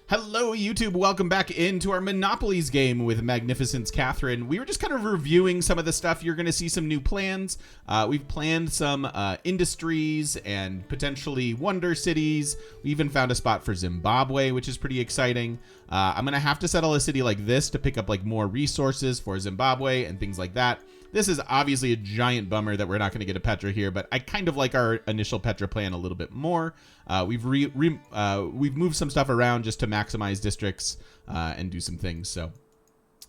Hello, YouTube. Welcome back into our Monopolies game with Magnificence Catherine. We were just kind of reviewing some of the stuff. You're going to see some new plans. We've planned some industries and potentially wonder cities. We even found a spot for Zimbabwe, which is pretty exciting. I'm going to have to settle a city like this to pick up like more resources for Zimbabwe and things like that. This is obviously a giant bummer that we're not going to get a Petra here, but I kind of like our initial Petra plan a little bit more. We've moved some stuff around just to maximize districts and do some things. So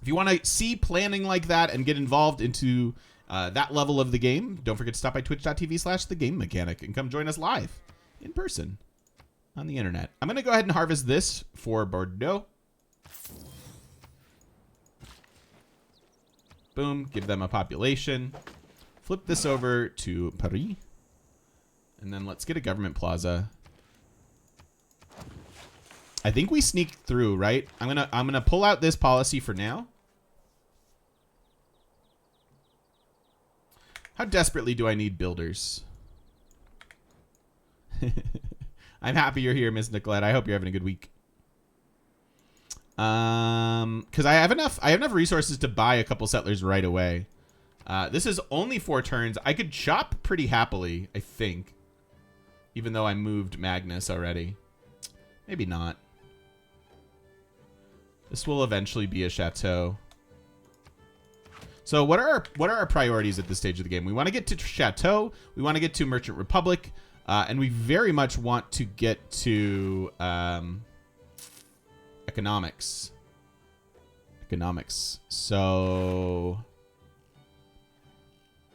if you want to see planning like that and get involved into that level of the game, don't forget to stop by twitch.tv/thegamemechanic and come join us live in person on the internet. I'm going to go ahead and harvest this for Bordeaux. Boom, give them a population. Flip this over to Paris. And then let's get a government plaza. I think we sneaked through, right? I'm gonna pull out this policy for now. How desperately do I need builders? I'm happy you're here, Miss Nicolette. I hope you're having a good week. Because I have enough resources to buy a couple settlers right away. This is only 4 turns. I could chop pretty happily, I think. Even though I moved Magnus already. Maybe not. This will eventually be a chateau. So what are our priorities at this stage of the game? We want to get to chateau. We want to get to Merchant Republic. And we very much want to get to economics. So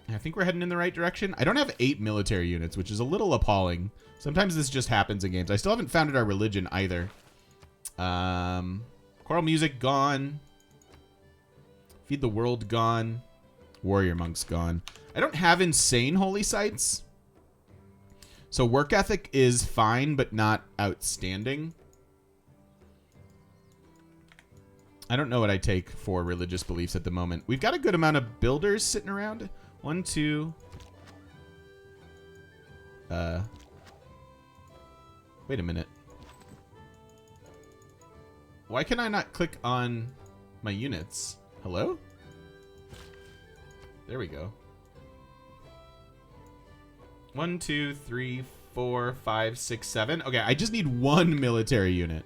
I think we're heading in the right direction. I don't have 8 military units, which is a little appalling. Sometimes this just happens in games. I still haven't founded our religion either. Choral music gone. Feed the world gone. Warrior monks gone. I don't have insane holy sites. So work ethic is fine, but not outstanding. I don't know what I take for religious beliefs at the moment. We've got a good amount of builders sitting around. 1, 2. Wait a minute. Why can I not click on my units? Hello? There we go. 1, 2, 3, 4, 5, 6, 7. Okay, I just need 1 military unit.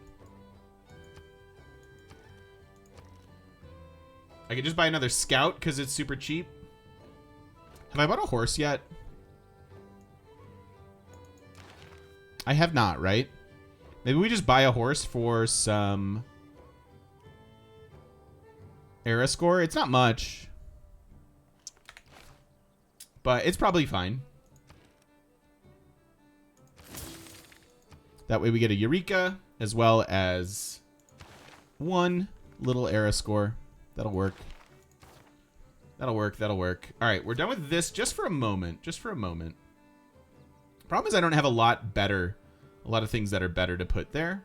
I could just buy another scout because it's super cheap. Have I bought a horse yet? I have not, right? Maybe we just buy a horse for some era score. It's not much, but it's probably fine. That way we get a Eureka as well as 1 little era score. That'll work. That'll work. That'll work. All right, we're done with this just for a moment. Just for a moment. Problem is I don't have a lot of things that are better to put there.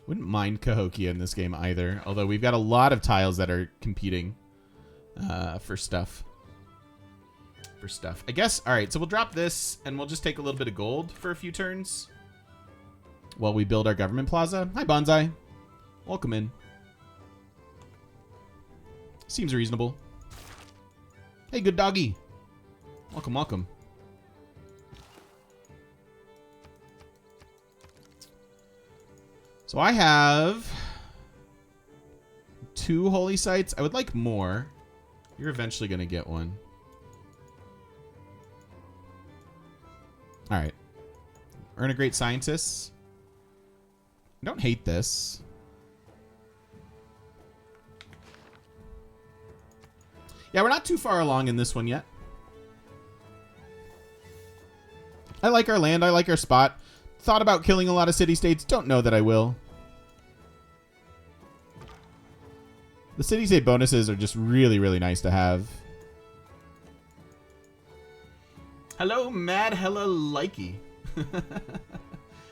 Wouldn't mind Cahokia in this game either, although we've got a lot of tiles that are competing for stuff. I guess. All right, so we'll drop this and we'll just take a little bit of gold for a few turns while we build our government plaza. Hi, Bonsai. Welcome in. Seems reasonable. Hey, good doggy. Welcome, welcome. So I have 2 holy sites. I would like more. You're eventually going to get one. All right. Earn a great scientist. I don't hate this. Yeah, we're not too far along in this one yet. I like our land. I like our spot. Thought about killing a lot of city-states. Don't know that I will. The city-state bonuses are just really, really nice to have. Hello, Mad Hella Likey.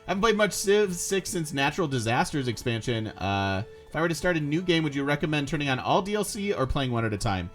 Haven't played much Civ 6 since Natural Disasters expansion. If I were to start a new game, would you recommend turning on all DLC or playing one at a time?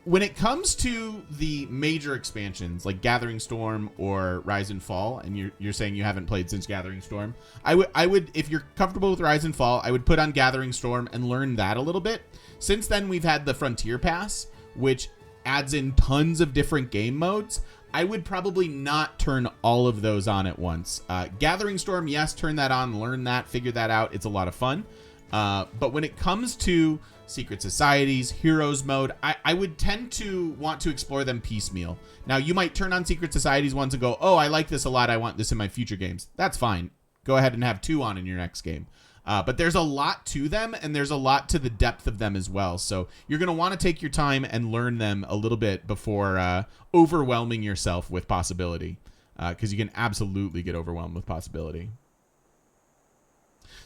when it comes to the major expansions like Gathering Storm or Rise and Fall, and you're saying you haven't played since Gathering Storm, I would if you're comfortable with Rise and Fall, I would put on Gathering Storm and learn that a little bit. Since then, we've had the Frontier Pass, which adds in tons of different game modes. I would probably not turn all of those on at once. Gathering Storm, yes, turn that on, learn that, figure that out. It's a lot of fun. But when it comes to Secret Societies, Heroes mode, I would tend to want to explore them piecemeal. Now, you might turn on Secret Societies once and go, oh, I like this a lot. I want this in my future games. That's fine. Go ahead and have 2 on in your next game. But there's a lot to them, and there's a lot to the depth of them as well. So you're going to want to take your time and learn them a little bit before overwhelming yourself with possibility, because you can absolutely get overwhelmed with possibility.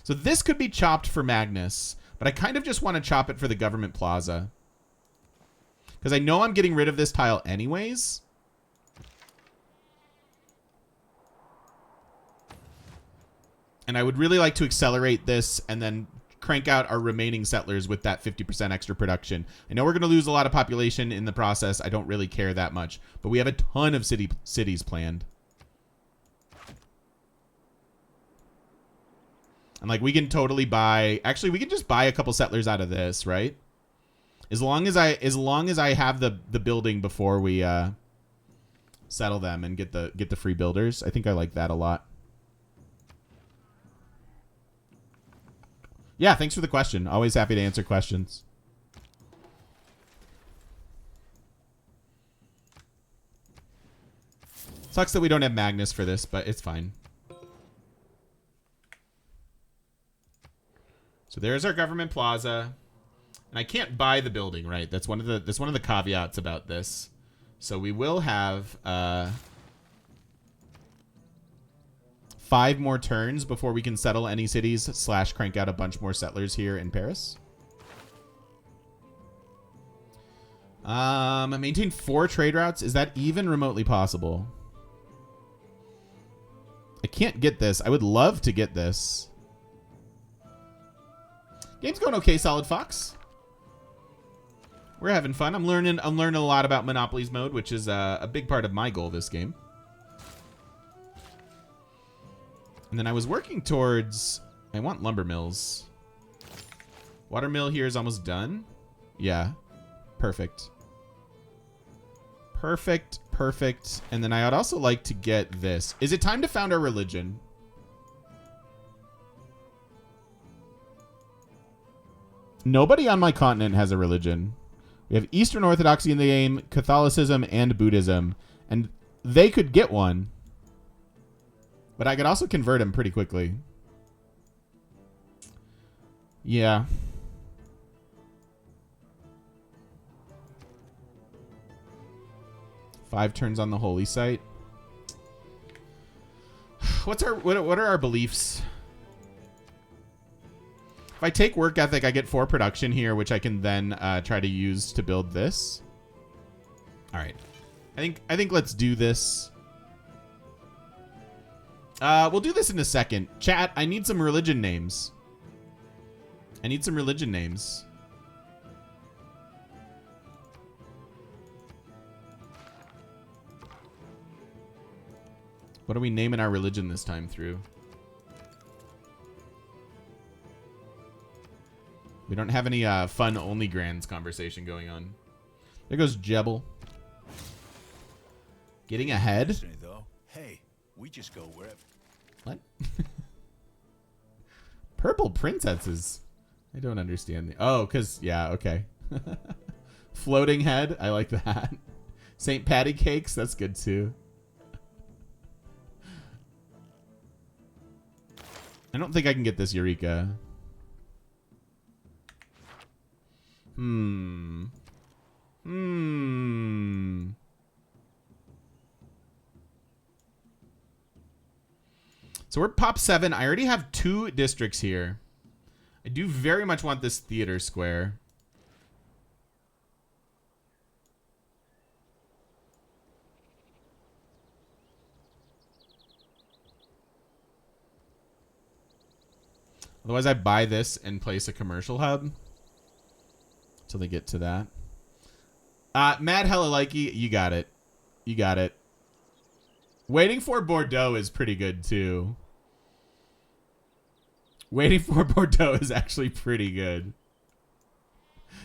So this could be chopped for Magnus, but I kind of just want to chop it for the Government Plaza, because I know I'm getting rid of this tile anyways. And I would really like to accelerate this and then crank out our remaining settlers with that 50% extra production. I know we're going to lose a lot of population in the process. I don't really care that much, but we have a ton of cities planned. And like we can totally buy, actually we can just buy a couple settlers out of this, right? As long as I have the building before we settle them and get the free builders. I think I like that a lot. Yeah, thanks for the question. Always happy to answer questions. Sucks that we don't have Magnus for this, but it's fine. So there's our Government Plaza. And I can't buy the building, right? That's one of the caveats about this. So we will have 5 more turns before we can settle any cities / crank out a bunch more settlers here in Paris. Maintain 4 trade routes. Is that even remotely possible? I can't get this. I would love to get this. Game's going okay, Solid Fox. We're having fun. I'm learning a lot about Monopolies mode, which is a big part of my goal this game. And then I was working towards... I want lumber mills. Water mill here is almost done. Yeah. Perfect. Perfect. Perfect. And then I would also like to get this. Is it time to found our religion? Nobody on my continent has a religion. We have Eastern Orthodoxy in the game, Catholicism, and Buddhism. And they could get one. But I could also convert him pretty quickly. Yeah. Five turns on the holy site. What are our beliefs? If I take work ethic, I get 4 production here, which I can then try to use to build this. All right. I think let's do this. We'll do this in a second. Chat, I need some religion names. I need some religion names. What are we naming our religion this time through? We don't have any fun only grands conversation going on. There goes Jebel. Getting ahead. Hey, we just go wherever. What? Purple princesses. I don't understand. Oh, because, yeah, okay. Floating head. I like that. St. Patty cakes. That's good, too. I don't think I can get this Eureka. So we're pop 7. I already have 2 districts here. I do very much want this theater square. Otherwise, I buy this and place a commercial hub. Till they get to that. Mad Hella Likey, you got it. You got it. Waiting for Bordeaux is pretty good, too. Waiting for Bordeaux is actually pretty good.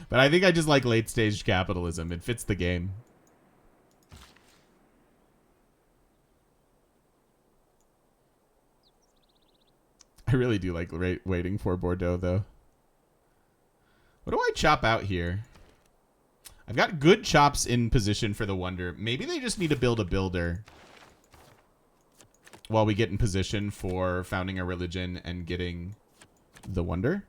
But I think I just like late-stage capitalism. It fits the game. I really do like waiting for Bordeaux, though. What do I chop out here? I've got good chops in position for the wonder. Maybe they just need to build a builder while we get in position for founding a religion and getting the wonder.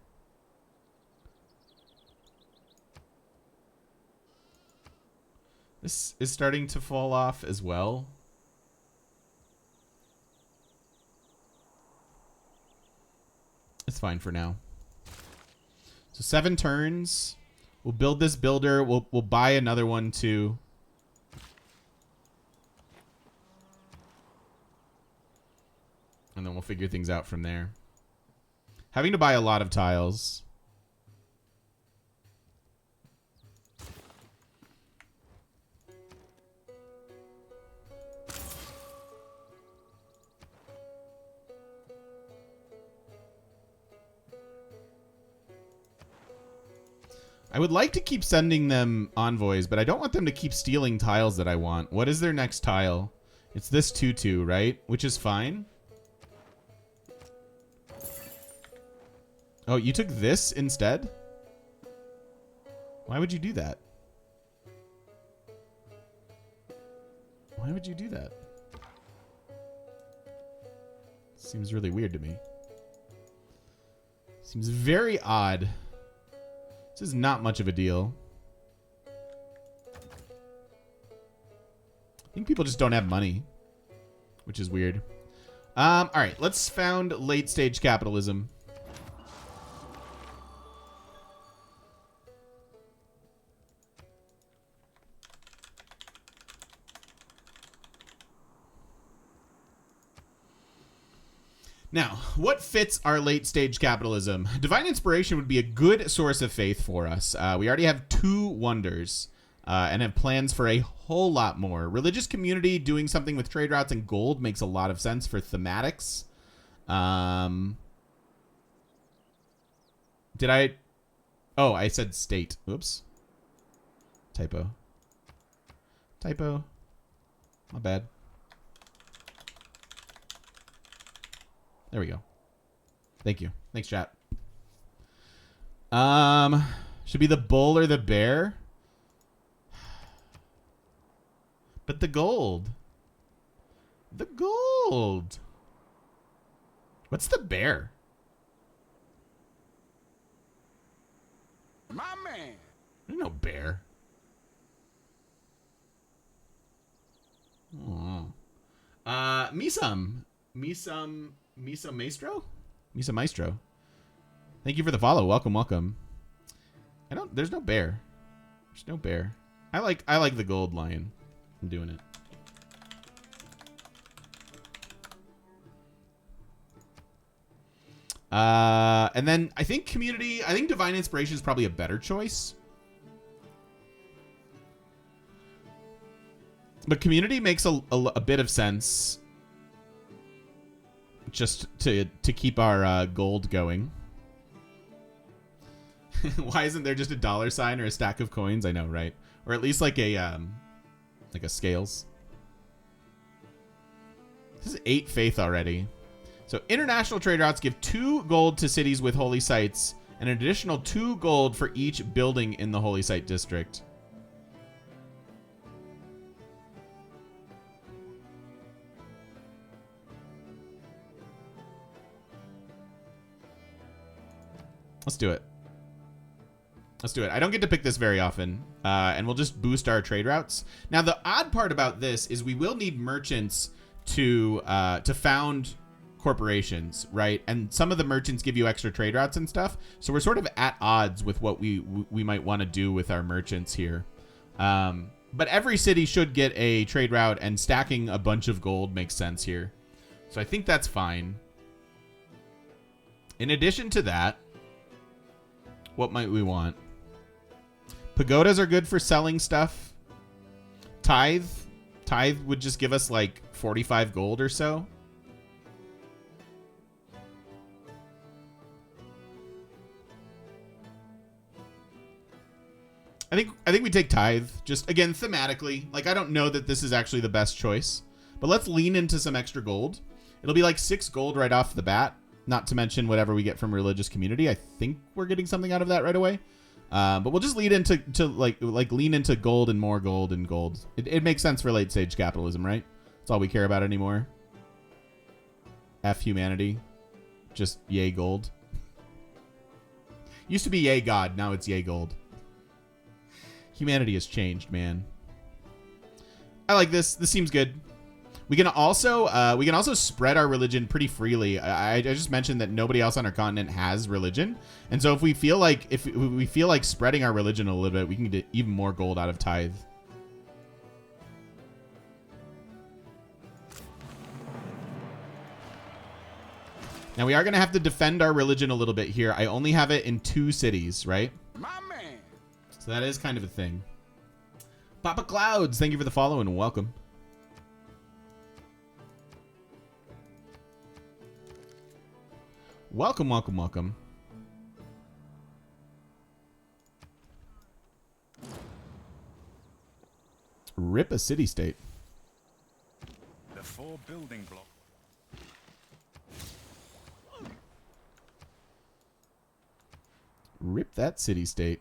This is starting to fall off as well. It's fine for now. So 7 turns. We'll build this builder. We'll buy another one too. And then we'll figure things out from there. Having to buy a lot of tiles. I would like to keep sending them envoys, but I don't want them to keep stealing tiles that I want. What is their next tile? It's this 2-2, right? Which is fine. Oh, you took this instead? Why would you do that? Why would you do that? Seems really weird to me. Seems very odd. This is not much of a deal. I think people just don't have money, which is weird. All right, let's found late stage capitalism. Now, what fits our late-stage capitalism? Divine Inspiration would be a good source of faith for us. We already have 2 wonders and have plans for a whole lot more. Religious community doing something with trade routes and gold makes a lot of sense for thematics. Did I... Oh, I said state. Oops. Typo. Typo. My bad. There we go. Thank you. Thanks, chat. Should be the bull or the bear. But the gold. The gold. What's the bear? My man. There's no bear. Oh. Misa Maestro? Misa Maestro. Thank you for the follow. Welcome, welcome. There's no bear. There's no bear. I like the gold lion. I'm doing it. And then I think Divine Inspiration is probably a better choice. But community makes a bit of sense. Just to keep our gold going. Why isn't there just a $sign or a stack of coins? I know, right? Or at least like a scales. This is 8 faith already. So international trade routes give 2 gold to cities with holy sites and an additional 2 gold for each building in the holy site district. Let's do it. Let's do it. I don't get to pick this very often, and we'll just boost our trade routes. Now, the odd part about this is we will need merchants to found corporations, right? And some of the merchants give you extra trade routes and stuff, so we're sort of at odds with what we might want to do with our merchants here. But every city should get a trade route, and stacking a bunch of gold makes sense here. So I think that's fine. In addition to that, what might we want? Pagodas are good for selling stuff. Tithe. Tithe would just give us like 45 gold or so. I think we take tithe, just again thematically. Like, I don't know that this is actually the best choice, but let's lean into some extra gold. It'll be like 6 gold right off the bat, not to mention whatever we get from religious community. I think we're getting something out of that right away. But we'll just lead into lean into gold and more gold and gold. It makes sense for late stage capitalism, right? That's all we care about anymore. F humanity, just yay gold. Used to be yay God, now it's yay gold. Humanity has changed, man. I like this. This seems good. We can also spread our religion pretty freely. I just mentioned that nobody else on our continent has religion, and so if we feel like spreading our religion a little bit, we can get even more gold out of tithe. Now we are going to have to defend our religion a little bit here. I only have it in 2 cities, right? My man. So that is kind of a thing. Papa Clouds, thank you for the follow and welcome. Welcome, welcome, welcome. Rip a city-state. The 4 building blocks. Rip that city-state.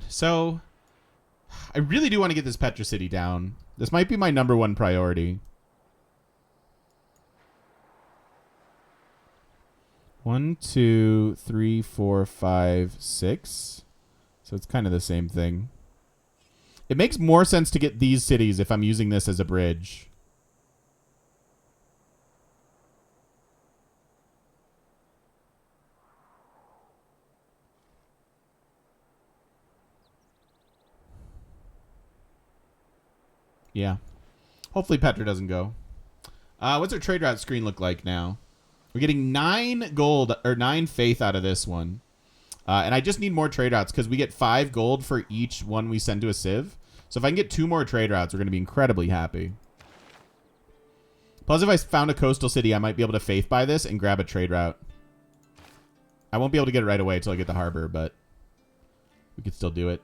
So I really do want to get this Petra City down. This might be my #1 priority. 1, 2, 3, 4, 5, 6. So it's kind of the same thing. It makes more sense to get these cities if I'm using this as a bridge. Yeah. Hopefully Petra doesn't go. What's our trade route screen look like now? We're getting 9 gold or 9 faith out of this one. And I just need more trade routes because we get 5 gold for each one we send to a civ. So if I can get 2 more trade routes, we're going to be incredibly happy. Plus, if I found a coastal city, I might be able to faith buy this and grab a trade route. I won't be able to get it right away until I get the harbor, but we could still do it.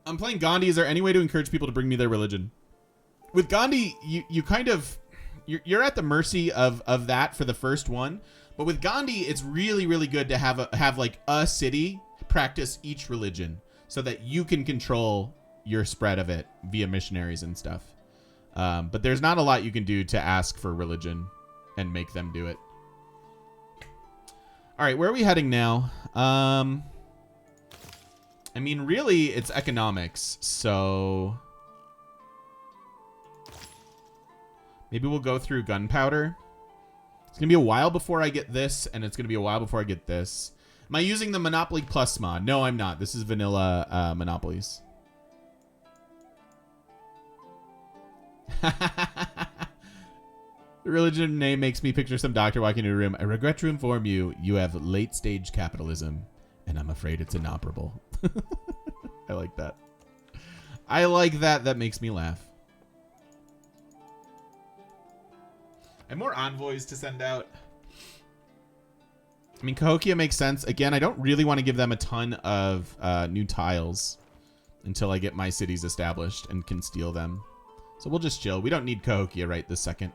I'm playing Gandhi. Is there any way to encourage people to bring me their religion? With Gandhi, you kind of... You're at the mercy of that for the first one. But with Gandhi, it's really, really good to have like a city practice each religion so that you can control your spread of it via missionaries and stuff. But there's not a lot you can do to ask for religion and make them do it. All right, where are we heading now? I mean, really, it's economics, so maybe we'll go through gunpowder. It's going to be a while before I get this, and it's going to be a while before I get this. Am I using the Monopoly Plus mod? No, I'm not. This is vanilla Monopolies. The religion name makes me picture some doctor walking into a room. I regret to inform you, you have late-stage capitalism, and I'm afraid it's inoperable. I like that. I like that. That makes me laugh. I have more envoys to send out. I mean, Cahokia makes sense. Again, I don't really want to give them a ton of new tiles until I get my cities established and can steal them. So we'll just chill. We don't need Cahokia right this second.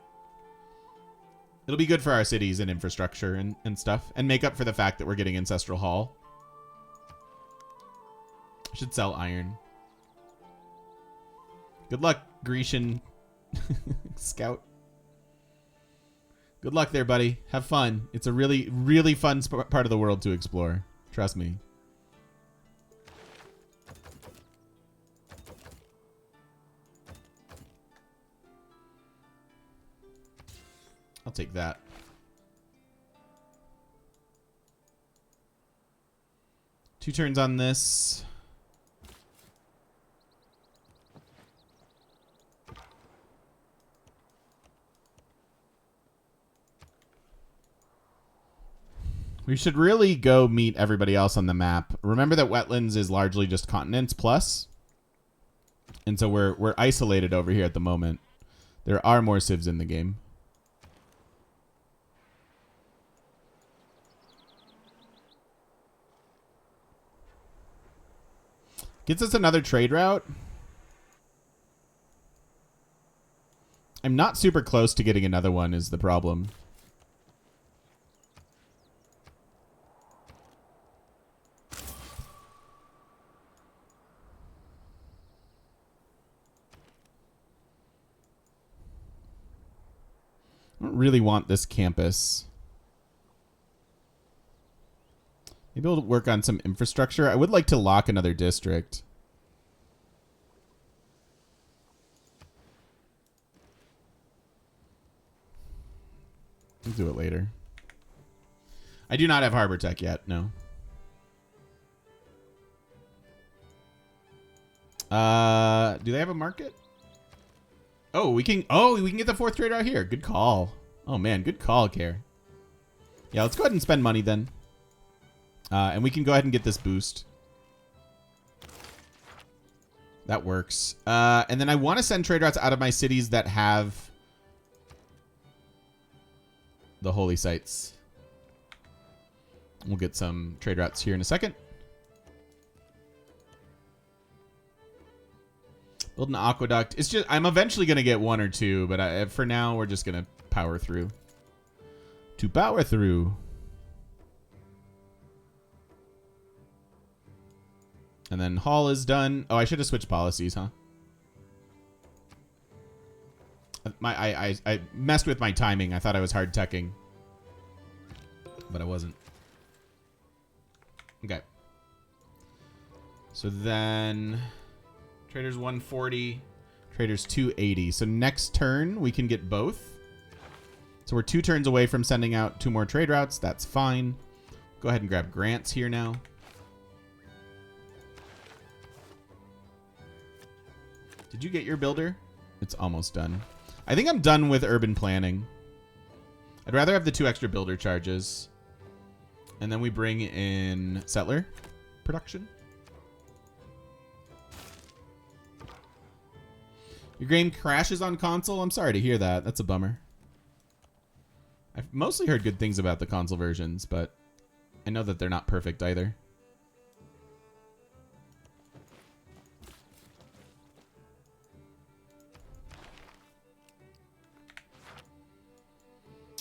It'll be good for our cities and infrastructure and stuff, and make up for the fact that we're getting Ancestral Hall. I should sell iron. Good luck, Grecian Scout. Good luck there, buddy. Have fun. It's a really, really fun part of the world to explore. Trust me. I'll take that. Two turns on this. We should really go meet everybody else on the map. Remember that wetlands is largely just continents plus. And so we're isolated over here at the moment. There are more civs in the game. Gets us another trade route. I'm not super close to getting another one is the problem. I don't really want this campus. Maybe we'll work on some infrastructure. I would like to lock another district. We'll do it later. I do not have harbor tech yet, no. Do they have a market? Oh, we can get the 4th trader out here. Good call. Oh man, good call, Care. Yeah, let's go ahead and spend money then. And we can go ahead and get this boost. That works. And then I want to send trade routes out of my cities that have the holy sites. We'll get some trade routes here in a second. Build an aqueduct. It's just I'm eventually going to get 1 or 2, but for now we're just going to power through. To power through. And then Hall is done. Oh, I should have switched policies, huh? I messed with my timing. I thought I was hard teching, but I wasn't. Okay. So then traders 140, traders 280. So next turn we can get both. So we're 2 turns away from sending out 2 more trade routes. That's fine. Go ahead and grab grants here now. Did you get your builder? It's almost done. I think I'm done with urban planning. I'd rather have the 2 extra builder charges. And then we bring in settler production. Your game crashes on console? I'm sorry to hear that. That's a bummer. I've mostly heard good things about the console versions, but I know that they're not perfect either.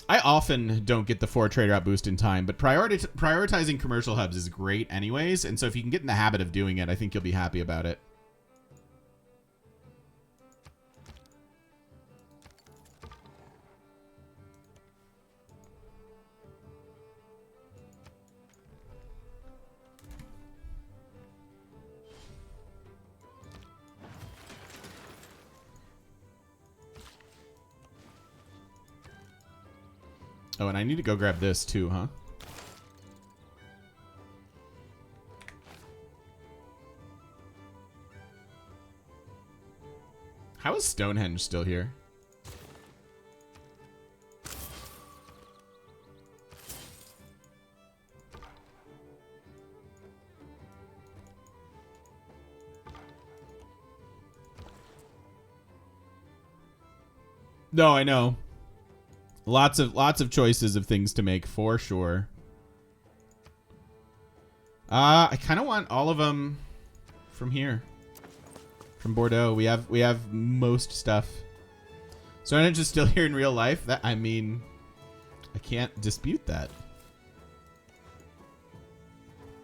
I often don't get the 4 trade route boost in time, but prioritizing commercial hubs is great anyways, and so if you can get in the habit of doing it, I think you'll be happy about it. Oh, and I need to go grab this too, huh? How is Stonehenge still here? No, I know. Lots of choices of things to make for sure. I kind of want all of them from here, from Bordeaux. We have most stuff. Stonehenge is still here in real life. That I mean, I can't dispute that.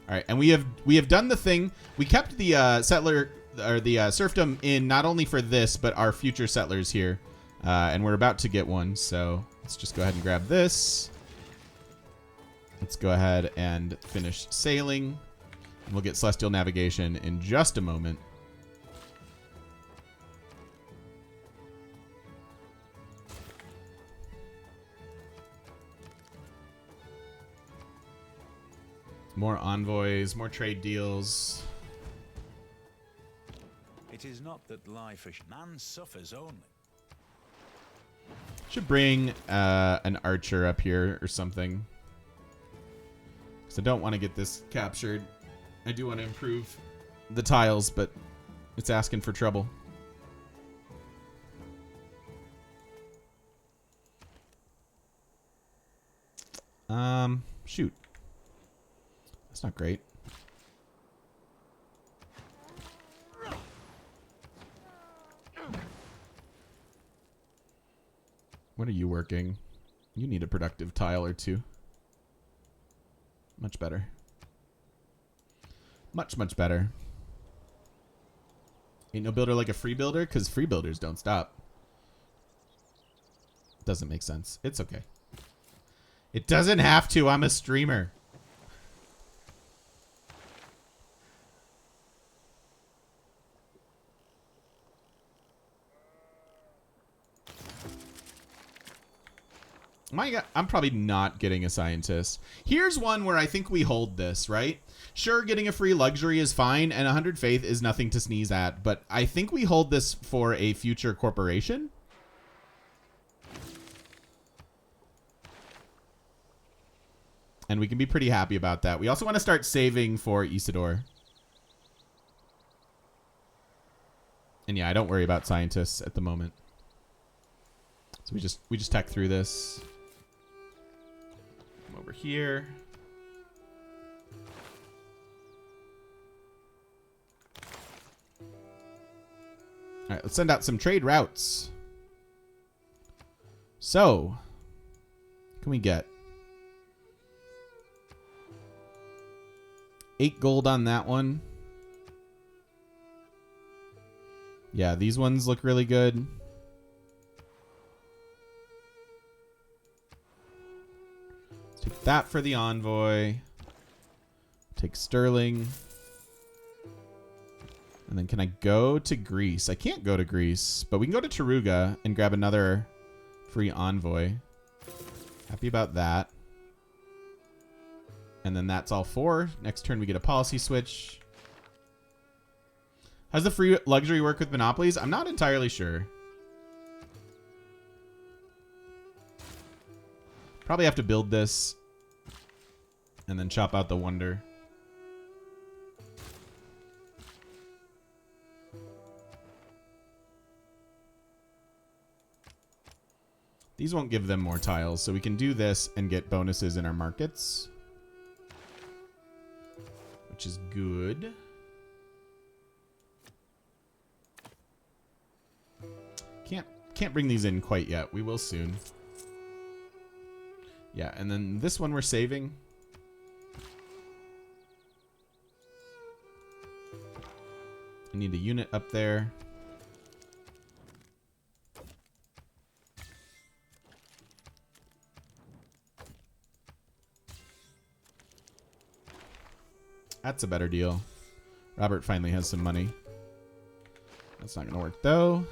All right, and we have done the thing. We kept the settler or the serfdom in not only for this but our future settlers here, and we're about to get one. So. Let's just go ahead and grab this. Let's go ahead and finish sailing. And we'll get Celestial Navigation in just a moment. More envoys, more trade deals. It is not that life man suffers only. Should bring an archer up here or something. So I don't want to get this captured. I do want to improve the tiles, but it's asking for trouble. Shoot. That's not great. What are you working? You need a productive tile or two. Much better. Much, much better. Ain't no builder like a free builder, because free builders don't stop. Doesn't make sense. It's okay. It doesn't have to. I'm a streamer. My God, I'm probably not getting a scientist. Here's one where I think we hold this, right? Sure, getting a free luxury is fine, and 100 faith is nothing to sneeze at, but I think we hold this for a future corporation. And we can be pretty happy about that. We also want to start saving for Isidore. And yeah, I don't worry about scientists at the moment. So we just tech through this. Come over here. All right, let's send out some trade routes. So, what can we get? 8 gold on that one. Yeah, these ones look really good. Let's take that for the envoy. Take Sterling. And then can I go to Greece? I can't go to Greece, but we can go to Taruga and grab another free envoy. Happy about that. And then that's all 4. Next turn we get a policy switch. How's the free luxury work with monopolies? I'm not entirely sure. Probably have to build this and then chop out the wonder. These won't give them more tiles, so we can do this and get bonuses in our markets, which is good. Can't bring these in quite yet. We will soon. Yeah, and then this one we're saving. I need a unit up there. That's a better deal. Robert finally has some money. That's not going to work, though.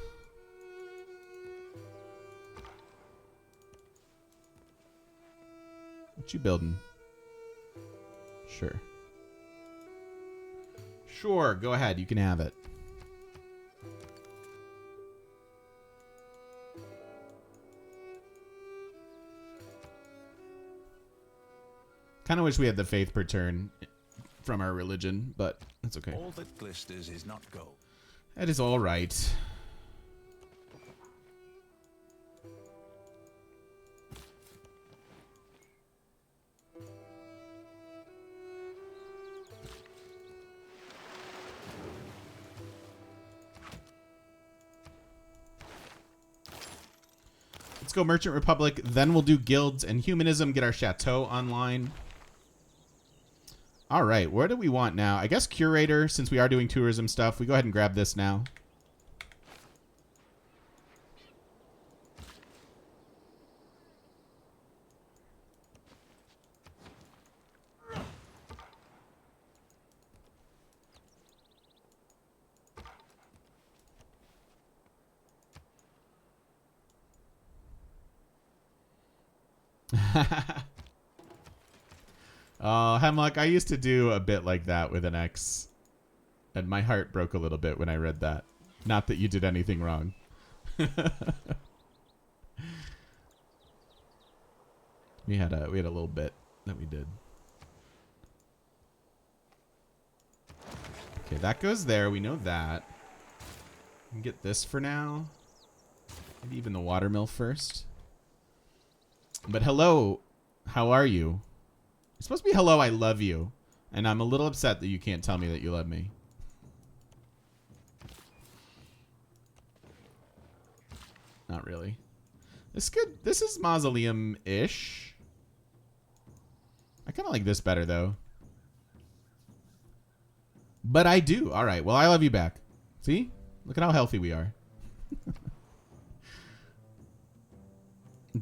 What you building? Sure. Sure, go ahead. You can have it. Kind of wish we had the faith per turn from our religion, but that's okay. All that glisters is not gold. That is all right. Let's go Merchant Republic, then we'll do guilds and humanism, get our chateau online. All right, where do we want now? I guess curator, since we are doing tourism stuff. We go ahead and grab this now. Oh, Hemlock, I used to do a bit like that with an X. And my heart broke a little bit when I read that. Not that you did anything wrong. We had a little bit that we did. Okay, that goes there. We know that. We can get this for now. Maybe even the watermill first. But hello, how are you? It's supposed to be hello, I love you. And I'm a little upset that you can't tell me that you love me. Not really. This good. This is mausoleum-ish. I kind of like this better, though. But I do. All right. Well, I love you back. See? Look at how healthy we are.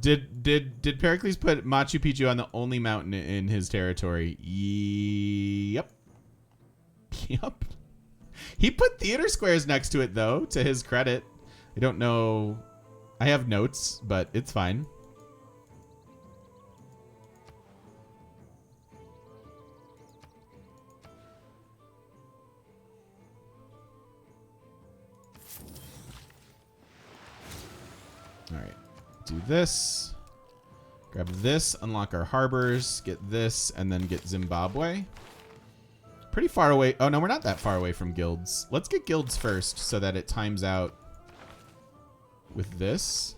Did Pericles put Machu Picchu on the only mountain in his territory? Yep. Yep. He put theater squares next to it, though, to his credit. I don't know. I have notes, but it's fine. All right. Do this. Grab this, unlock our harbors, get this, and then get Zimbabwe. Pretty far away. Oh, no, we're not that far away from guilds. Let's get guilds first so that it times out with this.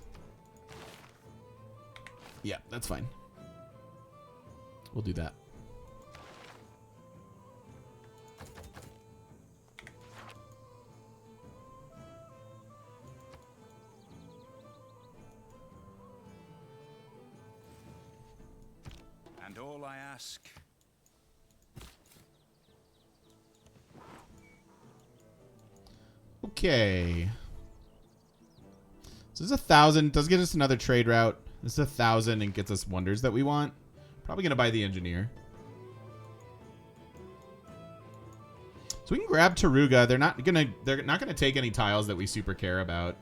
Yeah, that's fine. We'll do that. And all I ask. Okay. So this is 1,000. Does get us another trade route. This is 1,000 and gets us wonders that we want. Probably gonna buy the engineer. So we can grab Taruga. They're not gonna take any tiles that we super care about.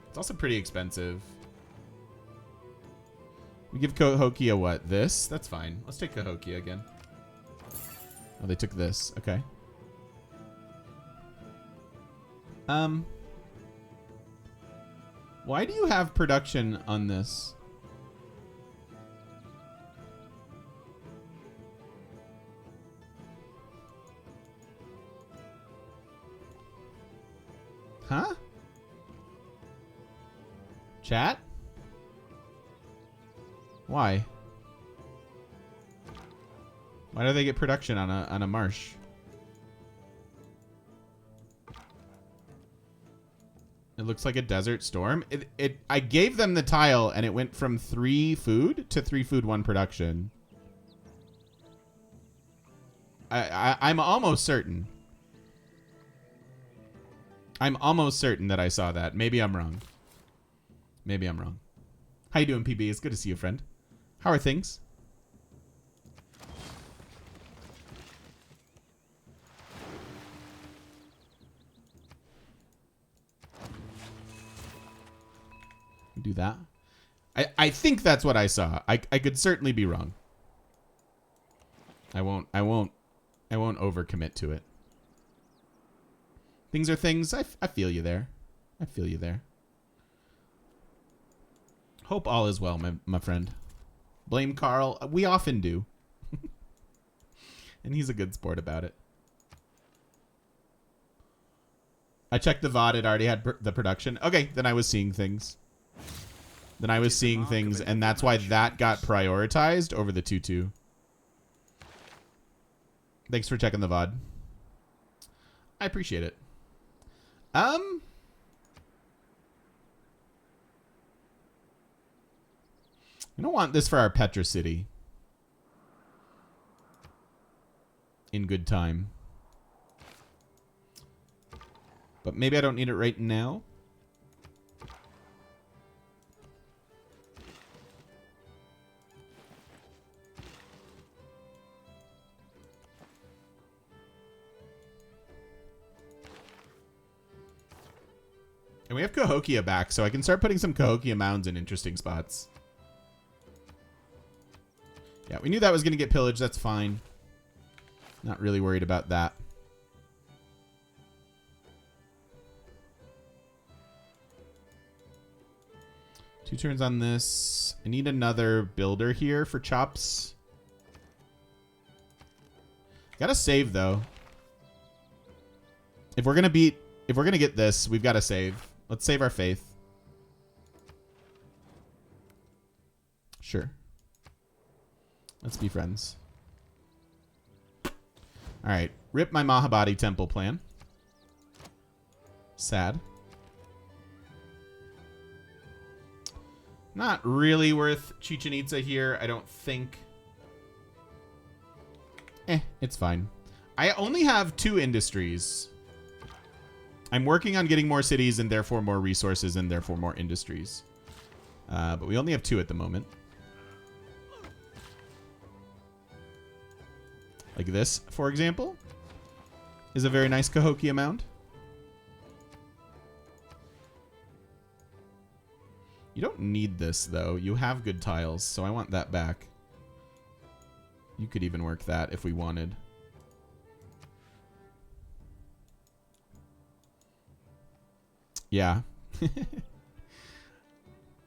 It's also pretty expensive. We give Cahokia what? This? That's fine. Let's take Cahokia again. Oh, they took this. Okay. Why do you have production on this? Huh? Chat? Why? Why do they get production on a marsh? It looks like a desert storm. I gave them the tile and it went from 3 food to 3 food 1 production. I'm almost certain. I'm almost certain that I saw that. Maybe I'm wrong. Maybe I'm wrong. How you doing, PB? It's good to see you, friend. How are things? Do that. I think that's what I saw. I could certainly be wrong. I won't overcommit to it. Things are things. I feel you there. I feel you there. Hope all is well, my friend. Blame Carl. We often do. And he's a good sport about it. I checked the VOD. It already had the production. Okay, then I was seeing things. Then I was seeing things, and that's why that got prioritized over the 2-2. Thanks for checking the VOD. I appreciate it. I don't want this for our Petra City. In good time. But maybe I don't need it right now. And we have Cahokia back, so I can start putting some Cahokia mounds in interesting spots. Yeah, we knew that was going to get pillaged. That's fine. Not really worried about that. Two turns on this. I need another builder here for chops. Gotta save, though. If we're gonna get this, we've got to save. Let's save our faith. Sure. Let's be friends. All right. Rip my Mahabodhi temple plan. Sad. Not really worth Chichen Itza here, I don't think. It's fine. I only have 2 industries. I'm working on getting more cities and therefore more resources and therefore more industries. But we only have 2 at the moment. Like this, for example, is a very nice Cahokia mound. You don't need this, though. You have good tiles, so I want that back. You could even work that if we wanted. Yeah.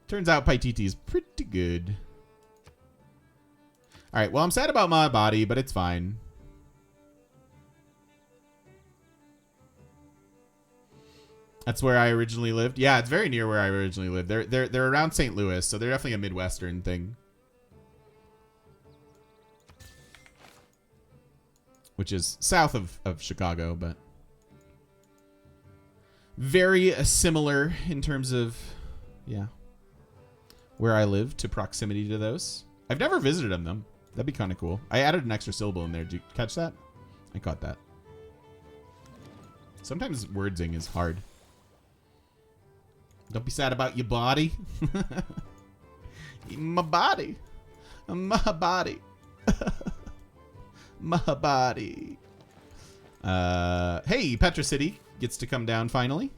Turns out Paititi is pretty good. All right, well, I'm sad about my body, but it's fine. That's where I originally lived. Yeah, it's very near where I originally lived. They're around St. Louis, so they're definitely a Midwestern thing. Which is south of Chicago, but very similar in terms of, yeah, where I live to proximity to those. I've never visited them, though. That'd be kind of cool. I added an extra syllable in there. Did you catch that? I caught that. Sometimes wordsing is hard. Don't be sad about your body. My body. My body. My body. Hey, Petra City gets to come down finally.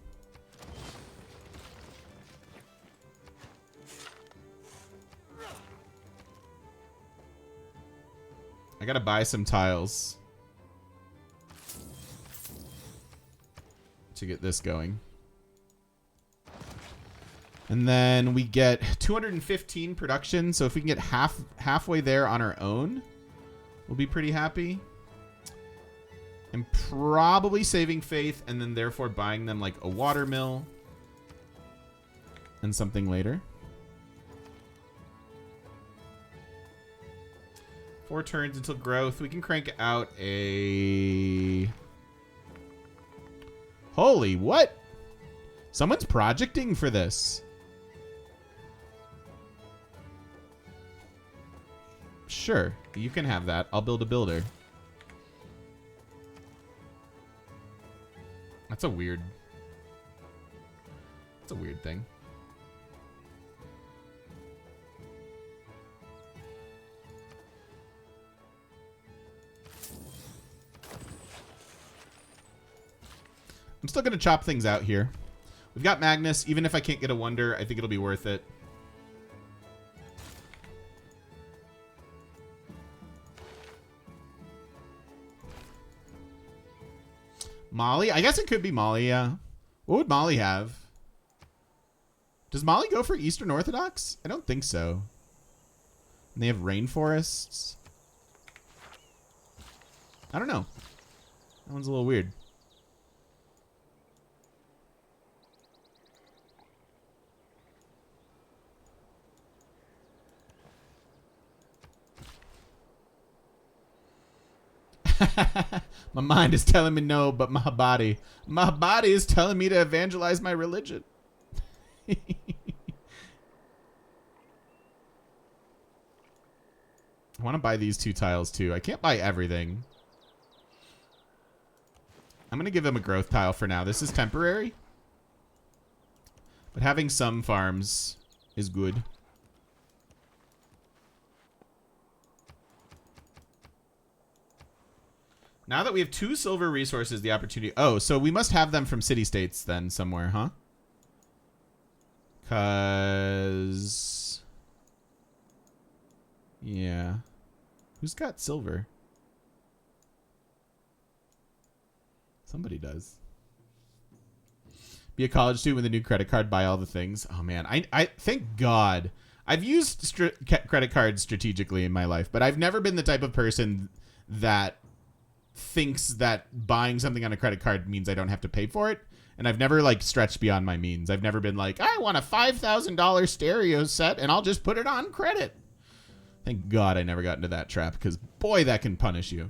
I gotta buy some tiles to get this going. And then we get 215 production. So if we can get halfway there on our own, we'll be pretty happy. I'm probably saving faith and then therefore buying them like a water mill and something later. 4 turns until growth. We can crank out a... Holy, what? Someone's projecting for this. Sure, you can have that. I'll build a builder. That's a weird thing. I'm still going to chop things out here. We've got Magnus. Even if I can't get a wonder, I think it'll be worth it. Molly? I guess it could be Molly, yeah. What would Molly have? Does Molly go for Eastern Orthodox? I don't think so. And they have rainforests? I don't know. That one's a little weird. My mind is telling me no, but my body is telling me to evangelize my religion. I want to buy these 2 tiles too. I can't buy everything. I'm going to give them a growth tile for now. This is temporary. But having some farms is good. Now that we have 2 silver resources, the opportunity... Oh, so we must have them from city-states then somewhere, huh? Because... Yeah. Who's got silver? Somebody does. Be a college student with a new credit card, buy all the things. Oh, man. I thank God. I've used credit cards strategically in my life, but I've never been the type of person that thinks that buying something on a credit card means I don't have to pay for it. And I've never like stretched beyond my means. I've never been like, I want a $5,000 stereo set and I'll just put it on credit. Thank God I never got into that trap, because boy, that can punish you.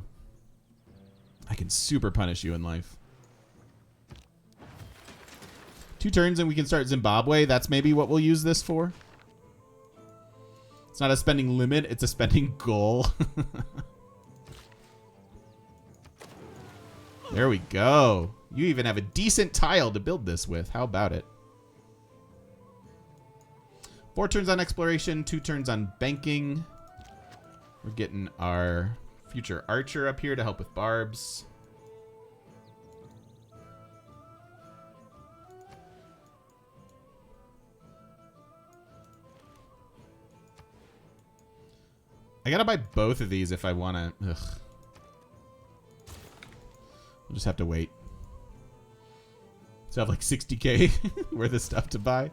I can super punish you in life. 2 turns and we can start Zimbabwe. That's maybe what we'll use this for. It's not a spending limit, it's a spending goal. There we go. You even have a decent tile to build this with. How about it? 4 turns on exploration, 2 turns on banking. We're getting our future archer up here to help with barbs. I gotta buy both of these if I wanna. Ugh. We'll just have to wait. So I have like 60k worth of stuff to buy.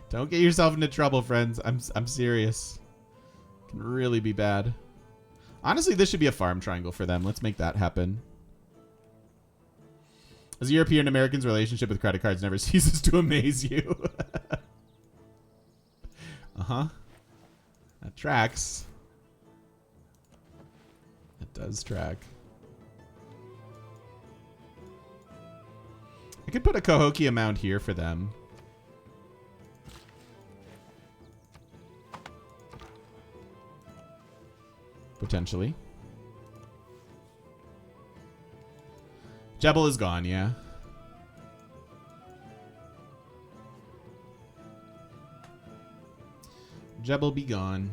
Don't get yourself into trouble, friends. I'm serious. It can really be bad. Honestly, this should be a farm triangle for them. Let's make that happen. As a European American's relationship with credit cards never ceases to amaze you. Uh-huh. That tracks. It does track. I could put a Cahokia mound here for them. Potentially. Jebel is gone, yeah. Jebel be gone.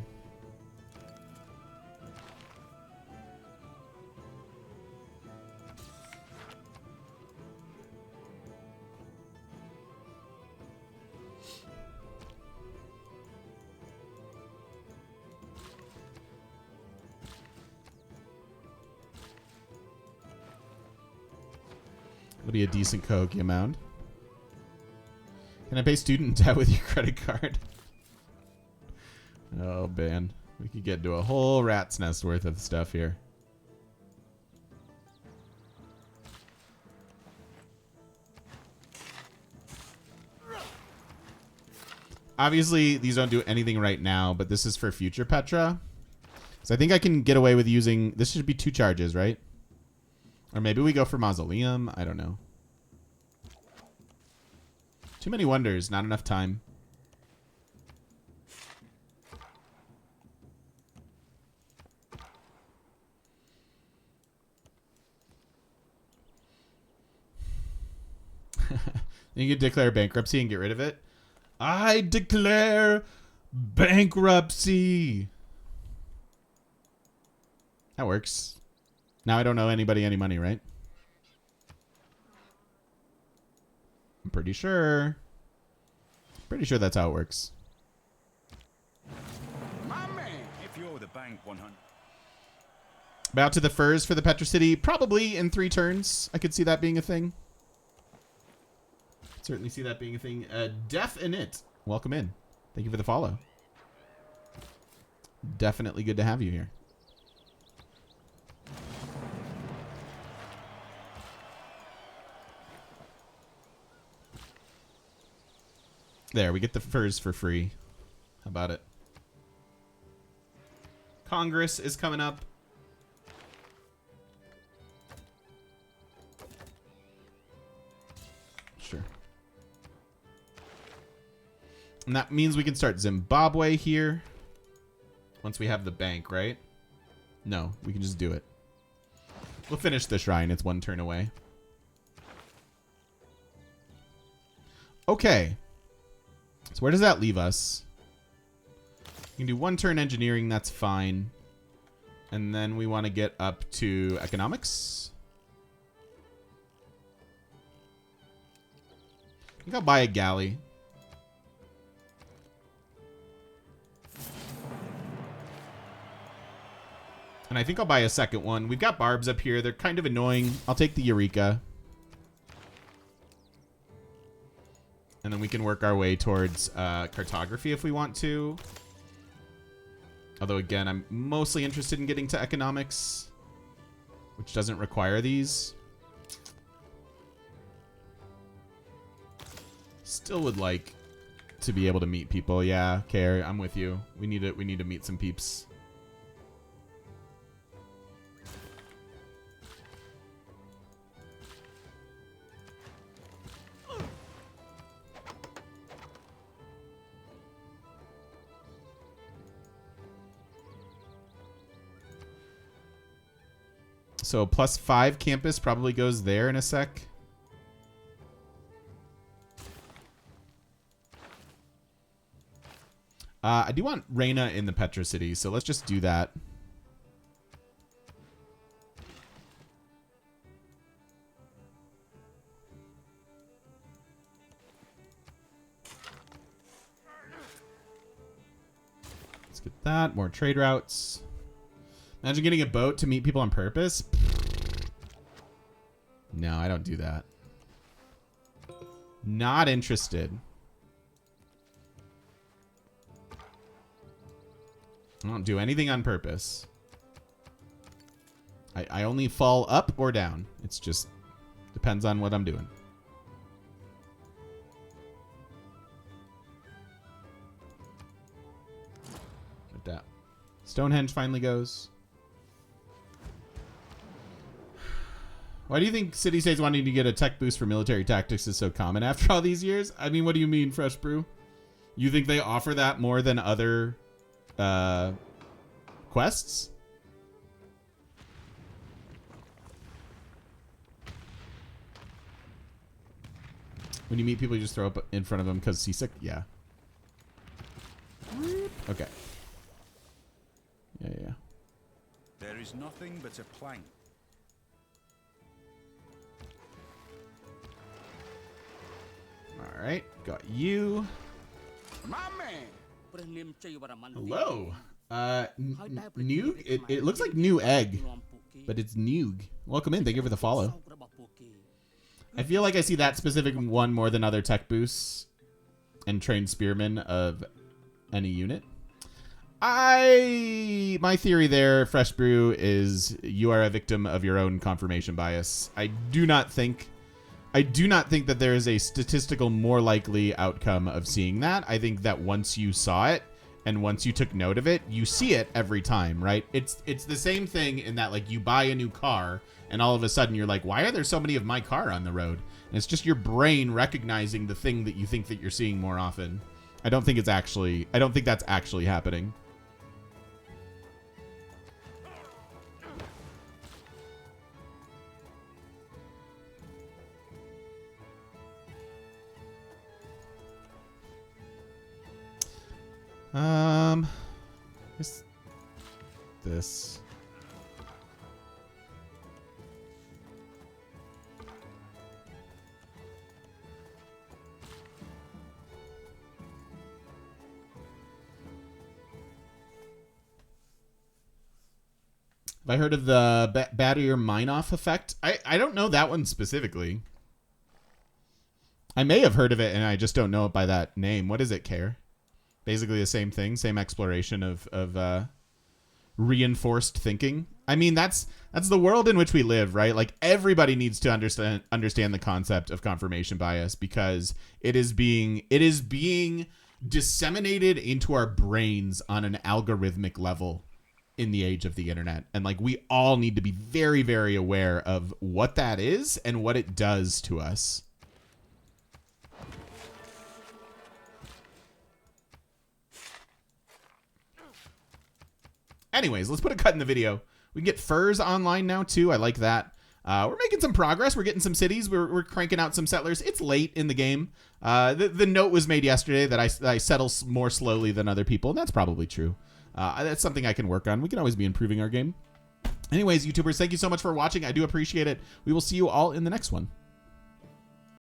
It'll be a decent Cahokia mound. Can I pay student debt with your credit card? Oh, man. We could get into a whole rat's nest worth of stuff here. Obviously, these don't do anything right now, but this is for future Petra. So I think I can get away with using... This should be 2 charges, right? Or maybe we go for Mausoleum. I don't know. Too many wonders. Not enough time. You can declare bankruptcy and get rid of it. I declare bankruptcy. That works. Now I don't owe anybody any money, right? I'm pretty sure. Pretty sure that's how it works. My man, if you're the bank 100. Bow to the furs for the Petra City. Probably in 3 turns. I could see that being a thing. Certainly see that being a thing. Definite. Welcome in. Thank you for the follow. Definitely good to have you here. There, we get the furs for free. How about it? Congress is coming up. Sure. And that means we can start Zimbabwe here. Once we have the bank, right? No, we can just do it. We'll finish the shrine. It's 1 turn away. Okay. So where does that leave us? We can do 1 turn engineering. That's fine. And then we want to get up to economics. I think I'll buy a galley. And I think I'll buy a second one. We've got barbs up here. They're kind of annoying. I'll take the Eureka. And then we can work our way towards cartography if we want to. Although, again, I'm mostly interested in getting to economics. which doesn't require these. Still would like to be able to meet people. Yeah, Care, I'm with you. We need to meet some peeps. So +5 campus probably goes there in a sec. I do want Reyna in the Petra City, so let's just do that. Let's get that. More trade routes. Imagine getting a boat to meet people on purpose. No, I don't do that. Not interested. I don't do anything on purpose. I only fall up or down. It's just depends on what I'm doing. Like that. Stonehenge finally goes. Why do you think city-states wanting to get a tech boost for military tactics is so common after all these years? I mean, what do you mean, Fresh Brew? You think they offer that more than other quests? When you meet people, you just throw up in front of them because seasick? Yeah. Okay. Yeah. There is nothing but a plank. All right, got you. My man. Hello. Noog. It looks like new egg, but it's Noog. Welcome in. Thank you for the follow. I feel like I see that specific one more than other tech boosts and trained spearmen of any unit. My theory there, Fresh Brew, is you are a victim of your own confirmation bias. I do not think that there is a statistical more likely outcome of seeing that. I think that once you saw it and once you took note of it, you see it every time, right? It's the same thing in that, like, you buy a new car and all of a sudden you're like, why are there so many of my car on the road? And it's just your brain recognizing the thing that you think that you're seeing more often. I don't think that's actually happening. This. Have I heard of the battery mine-off effect? I don't know that one specifically. I may have heard of it, and I just don't know it by that name. What does it care? Basically the same thing, same exploration of reinforced thinking. I mean, that's the world in which we live, right? Like, everybody needs to understand the concept of confirmation bias because it is being disseminated into our brains on an algorithmic level in the age of the internet. And, like, we all need to be very, very aware of what that is and what it does to us. Anyways, let's put a cut in the video. We can get furs online now, too. I like that. We're making some progress. We're getting some cities. We're cranking out some settlers. It's late in the game. The note was made yesterday that I settle more slowly than other people, and that's probably true. That's something I can work on. We can always be improving our game. Anyways, YouTubers, thank you so much for watching. I do appreciate it. We will see you all in the next one.